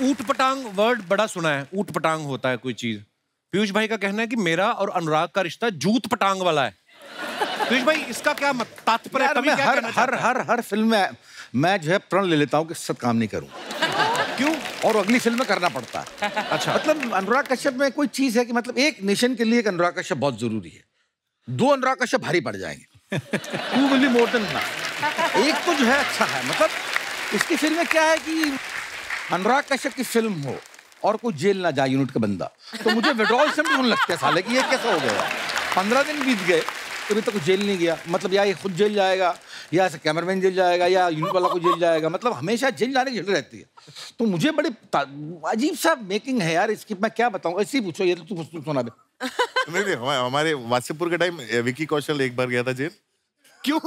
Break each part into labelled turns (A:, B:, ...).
A: ऊट पटांग वर्ड बड़ा सुना है, ऊट पटांग होता है कोई चीज। पीयूष भाई का कहना है कि मेरा और अनुराग का रिश्ता जूत पटांग वाला है। पीयूष भाई इसका क्या तात्पर्य?
B: हर फिल्म में मैं जो है प्रण ले लेता हूँ कि सत काम नहीं करूँ। क्यों? और अगली फिल्म में करना पड़ता है।
A: अच्छा,
B: मतलब अनुराग कश्यप में कोई चीज है कि मतलब एक नेशन के लिए एक अनुराग कश्यप बहुत जरूरी है, दो अनुराग कश्यप भारी पड़ जाएंगे। Two will be more than enough. एक तो जो है अच्छा है, मतलब इसकी फिल्म में क्या है कि अनुराग कश्यप की फिल्म हो और कोई जेल ना जाए यूनिट का बंदा, तो मुझे विड्रॉल से होने लगता है साले कि ये कैसा हो गया। 15 दिन बीत गए अभी तक जेल नहीं गया, मतलब या ये खुद जेल जाएगा या ऐसे कैमरामैन जेल जाएगा या यूनिट वाला को जेल जाएगा, मतलब हमेशा जेल जाने की झड़ रहती है। तो मुझे बड़ी अजीब सा मेकिंग है यार इसकी, मैं क्या बताऊं, ऐसे ही पूछो, ये तो तू सुना दे।
C: नहीं, हमारे वासेपुर के टाइम विकी कौशल एक बार गया था जेल।
A: क्यों?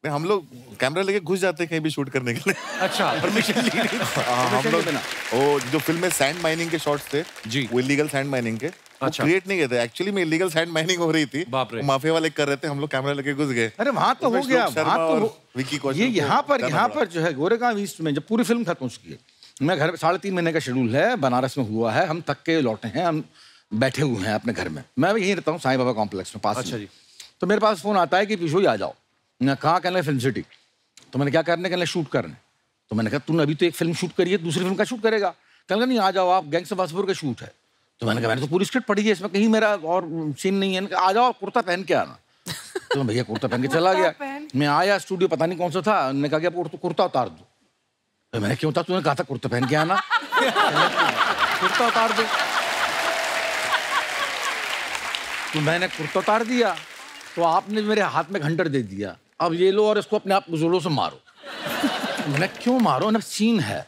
C: नहीं, हम लोग कैमरा लेके घुस जाते हैं कहीं भी शूट करने के लिए।
A: अच्छा, परमिशन ली?
C: हम लोग वो जो फिल्म में सैंड माइनिंग के शॉट्स थे
A: जी,
C: वो इलीगल सैंड माइनिंग के
A: अच्छा
C: क्रिएट नहीं किए थे। एक्चुअली में इलीगल सैंड माइनिंग हो रही थी, माफिया वाले कर रहे थे, हम लोग कैमरा लेके घुस गए।
B: अरे वहां तो हो गया, वहां तो
C: विकी कौशल।
B: ये यहाँ पर जो है गोरेगांव ईस्ट में जब पूरी फिल्म खत्म हो चुकी है, मैं घर 3.5 महीने का शेड्यूल है, बनारस में हुआ है, हम थक के लौटे हैं, हम बैठे हुए हैं अपने घर में, मैं यहीं रहता हूँ साईं बाबा कॉम्प्लेक्स में पास। अच्छा जी। तो मेरे पास फोन आता है कि पीछू आ जाओ। मैं कहाँ? कहने फिल्म सिटी। तो मैंने क्या करने? कहने शूट करने। तो मैंने कहा तूने अभी तो एक फिल्म शूट करी है, दूसरी फिल्म का शूट करेगा? कहने नहीं आ जाओ आप, गैंग्स ऑफ वासेपुर का शूट है। तो मैंने कहा मैंने तो पूरी स्क्रिप्ट पढ़ी है, इसमें कहीं मेरा और सीन नहीं है। आ जाओ, कुर्ता पहन के आना। तो भैया कुर्ता पहन के चला गया। मैं आया स्टूडियो, पता नहीं कौन सा था, उन्होंने कहा कि कुर्ता उतार दो। तो मैंने क्यों था? तूने कहा था कुर्ता पहन के आना। कुर्ता उतार दो। तो मैंने कुर्ता उतार दिया, तो आपने मेरे हाथ में घंटर दे दिया, अब ये लो और इसको अपने आप जोरों से मारो। मैंने क्यों मारो ना, सीन है।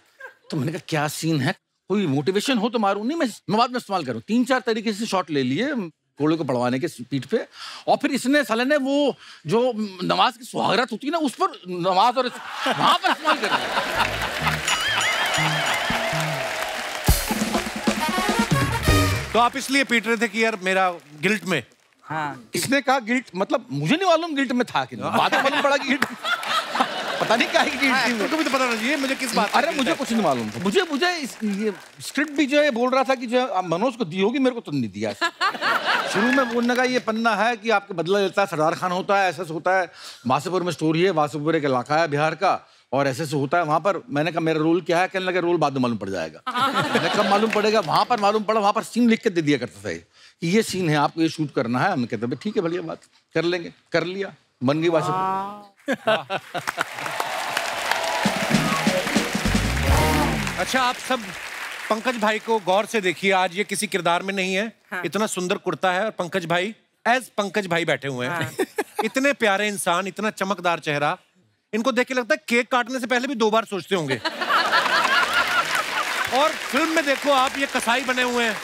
B: तो मैंने कहा क्या सीन है, कोई मोटिवेशन हो तो मारूं। नहीं, मैं बाद में इस्तेमाल करूं। 3-4 तरीके से शॉट ले लिए घोड़े को पड़वाने के पीठ पे, और फिर इसने साले ने वो जो नमाज की सुहागरात होती है ना, उस पर नमाज और वहां पर इस्तेमाल कर दिया।
A: तो आप इसलिए पीट रहे थे कि यार मेरा गिल्ट में?
B: हाँ। इसने कहा गिल्ट, मतलब मुझे नहीं मालूम गिल्ट में था कि नहीं, बात मालूम पड़ा कि गिल्ट पता नहीं क्या है गिल्ट थी।
A: तो भी तो पता नहीं मुझे किस बात।
B: अरे मुझे कुछ नहीं मालूम था। मुझे ये स्क्रिप्ट भी जो है बोल रहा था कि जो मनोज को दी होगी, मेरे को तो नहीं दिया। शुरू में बोलने का ये पन्ना है कि आपके बदला लेता है, सरदार खान होता है, ऐसा होता है, वासेपुर में स्टोरी है, वासेपुर एक इलाका है बिहार का, और ऐसे से होता है वहां पर। मैंने कहा मेरा रोल क्या है? कहने लगा रोल बाद में मालूम पड़ जाएगा। मैंने कब मालूम पड़ेगा? वहां पर मालूम पड़ा, वहां पर सीन लिख के दे दिया करता था कि ये सीन है, आपको ये शूट करना है। हमने कहते ठीक है बढ़िया बात, कर लेंगे। कर लिया, बन गई वासेपुर।
A: अच्छा, आप सब पंकज भाई को गौर से देखिए, आज ये किसी किरदार में नहीं है। हाँ। इतना सुंदर कुर्ता है और पंकज भाई एज पंकज भाई बैठे हुए हैं। हाँ। इतने प्यारे इंसान, इतना चमकदार चेहरा, इनको देख के लगता है केक काटने से पहले भी 2 बार सोचते होंगे। और फिल्म में देखो आप, ये कसाई बने हुए हैं,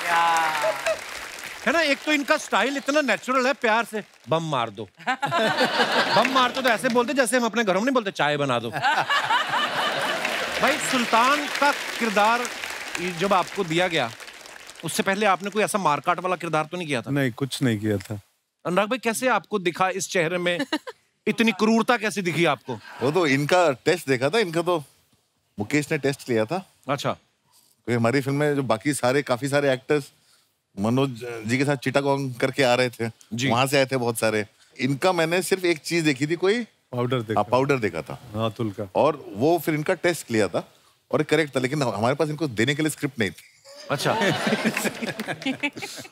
A: है ना। एक तो इनका स्टाइल इतना नेचुरल है, प्यार से बम मार दो। बम मार दो तो ऐसे बोलते जैसे हम अपने घरों में नहीं बोलते चाय बना दो। भाई सुल्तान का किरदार जब आपको दिया गया, उससे पहले आपने कोई ऐसा मारकाट वाला किरदार तो नहीं किया था?
D: नहीं, कुछ नहीं किया था।
A: अनुराग भाई कैसे आपको दिखा इस चेहरे में, इतनी क्रूरता कैसे दिखी आपको?
C: वो तो इनका टेस्ट देखा था, इनका तो मुकेश ने टेस्ट लिया था।
A: अच्छा।
C: तो हमारी फिल्म में जो बाकी काफी सारे एक्टर्स मनोज जी के साथ चिटागोंग करके आ रहे थे, वहां से आए थे बहुत सारे। इनका मैंने सिर्फ एक चीज देखी थी, कोई पाउडर देखा था
D: अतुल का, और
C: वो फिर इनका टेस्ट लिया था और करेक्ट था, लेकिन हमारे पास इनको देने के लिए स्क्रिप्ट नहीं थी।
A: अच्छा।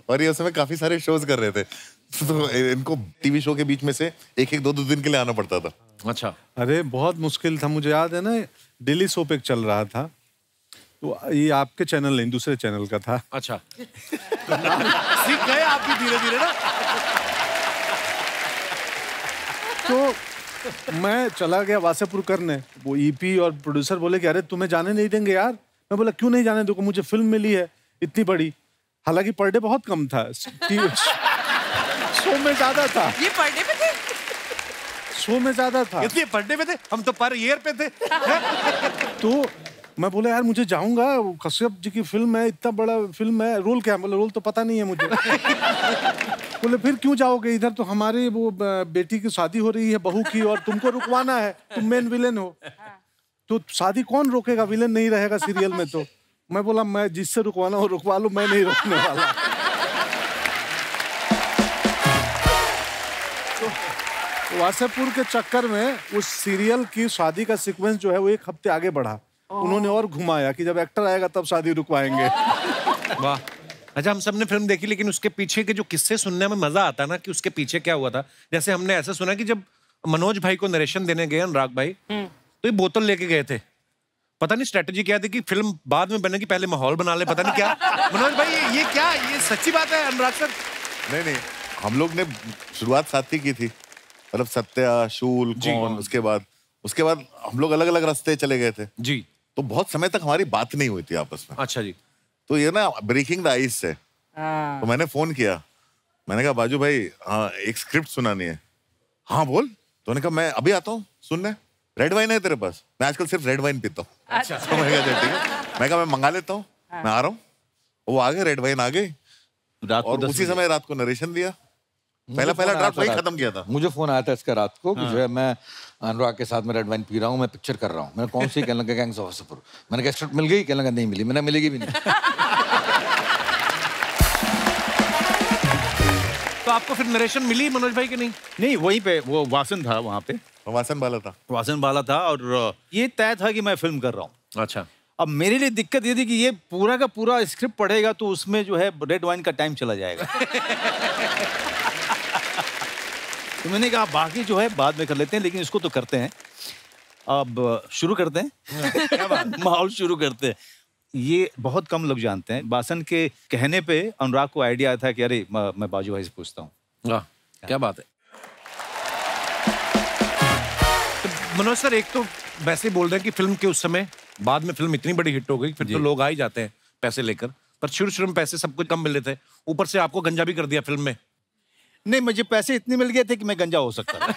C: और ये उस समय काफी सारे शोज कर रहे थे, तो इनको टीवी शो के बीच में से एक 2 दिन के लिए आना पड़ता था।
A: अच्छा।
D: अरे बहुत मुश्किल था, मुझे याद है ना, डेली सोप एक चल रहा था, तो ये आपके चैनल नहीं, दूसरे चैनल का था।
A: अच्छा। सीख गए आप भी धीरे धीरे ना।
D: तो मैं चला गया वासेपुर करने, वो ईपी और प्रोड्यूसर बोले कि अरे तुम्हें जाने नहीं देंगे यार। मैं बोला क्यों नहीं जाने दोगे, मुझे फिल्म मिली है इतनी बड़ी, हालांकि पर डे बहुत कम था, शो में ज्यादा था।
E: ये पर डे पे थे?
D: शो में ज्यादा था।
A: इसलिए पर डे पे थे, हम तो पर ईयर पे थे।
D: तो मैं बोला यार मुझे जाऊंगा, कश्यप जी की फिल्म है, इतना बड़ा फिल्म है, रोल क्या? बोले रोल तो पता नहीं है मुझे। बोले फिर क्यों जाओगे, इधर तो हमारे वो बेटी की शादी हो रही है, बहू की, और तुमको रुकवाना है, तुम मेन विलेन हो। तो शादी कौन रोकेगा, विलेन नहीं रहेगा सीरियल में तो। मैं बोला मैं जिससे रुकवाना हो रुकवा लूं, मैं नहीं रोकने वाला। तो वासेपुर के चक्कर में उस सीरियल की शादी का सीक्वेंस जो है वो 1 हफ्ते आगे बढ़ा। उन्होंने और घुमाया कि जब एक्टर आएगा तब शादी रुकवाएंगे।
A: वाह। अच्छा, हम सब ने फिल्म देखी, लेकिन उसके पीछे के जो किस्से सुनने में मजा आता ना कि उसके पीछे क्या हुआ था। जैसे हमने ऐसा सुना कि जब मनोज भाई को नरेशन देने गए अनुराग भाई, तो ये बोतल लेके गए थे। पता नहीं स्ट्रेटेजी क्या थी कि फिल्म बाद में बनेगी, पहले माहौल बना ले, पता नहीं क्या। मनोज भाई ये क्या, ये सच्ची बात है अनुराग सर?
C: नहीं, हम लोग ने शुरुआत साथ ही की थी, मतलब सत्या, शूल, कौन, उसके बाद हम लोग अलग अलग रास्ते चले गए थे
A: जी।
C: तो बहुत समय तक हमारी बात नहीं हुई थी आपस में।
A: अच्छा जी।
C: तो ये ना ब्रेकिंग द आइस से, तो मैंने फोन किया, मैंने कहा बाजू भाई एक स्क्रिप्ट सुनानी है। हाँ बोल। तो उन्होंने कहा मैं अभी आता हूँ सुनने, रेड वाइन है तेरे पास? मैं आजकल सिर्फ रेड वाइन पीता हूँ। अच्छा। तो मैं कहा ठीक है, मैं कहा मैं मंगा लेता हूँ, मैं आ रहा हूँ। वो आ गए, रेड वाइन आ गई, और उसी समय रात को नरेशन दिया। पहला ड्राफ्ट वही खत्म किया था।
B: मुझे फोन आया था इसका रात को कि जो है मैं अनुराग के साथ में रेड वाइन पी रहा हूँ, मैं पिक्चर कर रहा हूँ। मैंने कौन सी? कहने लगा गैंग्स ऑफ वासेपुर। मैंने कहा स्क्रिप्ट मिल गई? कहने लगा नहीं मिली। मैंने मिलेगी भी नहीं।
A: तो आपको फिर नरेशन मिली मनोज भाई की?
E: नहीं, वहीं पे वो वासन था, वहाँ पे
C: वासन वाला था,
E: और ये तय था कि मैं फिल्म कर रहा हूँ।
A: अच्छा।
E: अब मेरे लिए दिक्कत ये थी कि ये पूरा का पूरा स्क्रिप्ट पढ़ेगा तो उसमें जो है रेड वाइन का टाइम चला जाएगा। तो मैंने कहा बाकी जो है बाद में कर लेते हैं, लेकिन इसको तो करते हैं। अब शुरू करते हैं। क्या बात? माहौल शुरू करते हैं। ये बहुत कम लोग जानते हैं, बासन के कहने पे अनुराग को आइडिया आया था कि अरे मैं बाजू भाई से पूछता हूँ।
A: वाह, क्या बात है। तो मनोज सर, एक तो वैसे बोल रहे हैं कि फिल्म के उस समय, बाद में फिल्म इतनी बड़ी हिट हो गई, फिर तो लोग आ ही जाते हैं पैसे लेकर, पर शुरू में पैसे सब कुछ कम मिले थे, ऊपर से आपको गंजा भी कर दिया फिल्म में।
E: नहीं, मुझे पैसे इतने मिल गए थे कि मैं गंजा हो सकता था।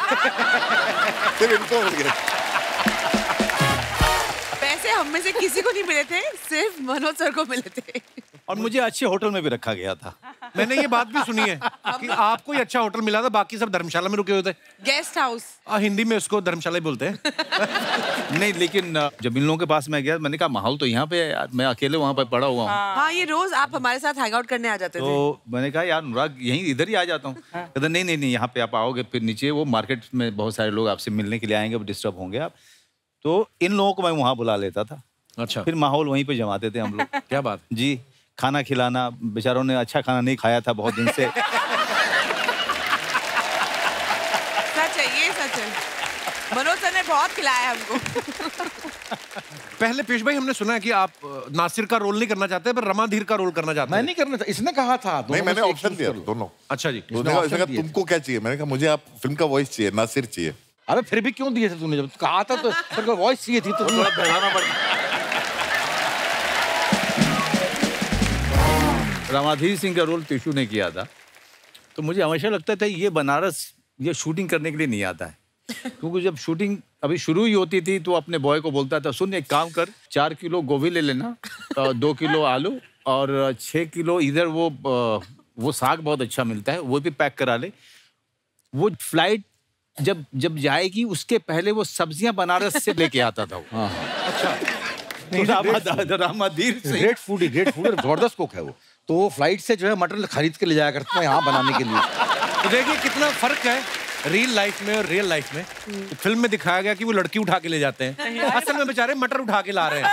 C: सिर्फ इनको मिल गए।
F: पैसे हम में से किसी को नहीं मिले थे, सिर्फ मनोज सर को मिले थे।
E: और मुझे अच्छे होटल में भी रखा गया था।
A: मैंने ये बात भी सुनी है कि आपको ही अच्छा होटल मिला था, बाकी सब धर्मशाला में रुके हुए थे।
F: Guest house.
A: हिंदी में उसको धर्मशाला ही बोलते हैं।
E: नहीं, लेकिन जब इन लोगों के पास मैं गया, मैंने कहा माहौल तो यहाँ पे है यार, मैं अकेले वहाँ पे पड़ा हुआ हूँ।
F: हाँ, ये रोज आप हमारे साथ हैंग आउट करने आ जाते थे।
E: तो मैंने कहा यार अनुराग यहीं इधर ही आ जाता हूँ। कहते नहीं, यहाँ पे आप आओगे फिर नीचे वो मार्केट में बहुत सारे लोग आपसे मिलने के लिए आएंगे, डिस्टर्ब होंगे आप। तो इन लोगों को मैं वहाँ बुला लेता था।
A: अच्छा।
E: फिर माहौल वहीं पे जमाते थे हम लोग।
A: क्या बात
E: जी। खाना खिलाना, बेचारों ने अच्छा खाना नहीं खाया था बहुत दिन से।
F: सच है, ये सच है। मनोज सर ने बहुत खिलाया हमको।
A: पहले पीयूष भाई, हमने सुना है कि आप नासिर का रोल नहीं करना चाहते, पर रमाधीर का रोल करना चाहते हैं।
B: मैं नहीं करना था, इसने कहा था।
C: नहीं, मैंने ऑप्शन दिया दोनों।
A: अच्छा जी।
C: उसने कहा तुमको क्या चाहिए? मैंने कहा मुझे आप फिल्म का वॉइस चाहिए, नासिर चाहिए।
B: अरे फिर भी क्यों दिए थे तूने? जब कहा था तो फिर वॉइस चाहिए थी तो थोड़ा बढ़ाना पड़ता।
E: रामाधीर सिंह का रोल टिशू ने किया था, तो मुझे हमेशा लगता था ये बनारस ये शूटिंग करने के लिए नहीं आता है, क्योंकि जब शूटिंग अभी शुरू ही होती थी तो अपने बॉय को बोलता था, सुन एक काम कर, 4 किलो गोभी ले लेना, 2 किलो आलू और 6 किलो इधर वो साग बहुत अच्छा मिलता है, वो भी पैक करा ले। वो फ्लाइट जब जाएगी उसके पहले वो सब्जियां बनारस से लेके आता था।
B: अच्छा।
E: रामाधीर सिंह
B: ग्रेट फूड जबरदस्त कुक है वो। तो वो फ्लाइट से जो है मटन खरीद के ले जाया करता है यहाँ बनाने के लिए।
A: तो देखिए कितना फर्क है रियल लाइफ में और रियल लाइफ में। तो फिल्म में दिखाया गया कि वो लड़की उठा के ले जाते हैं, असल में बेचारे मटर उठा के ला रहे हैं।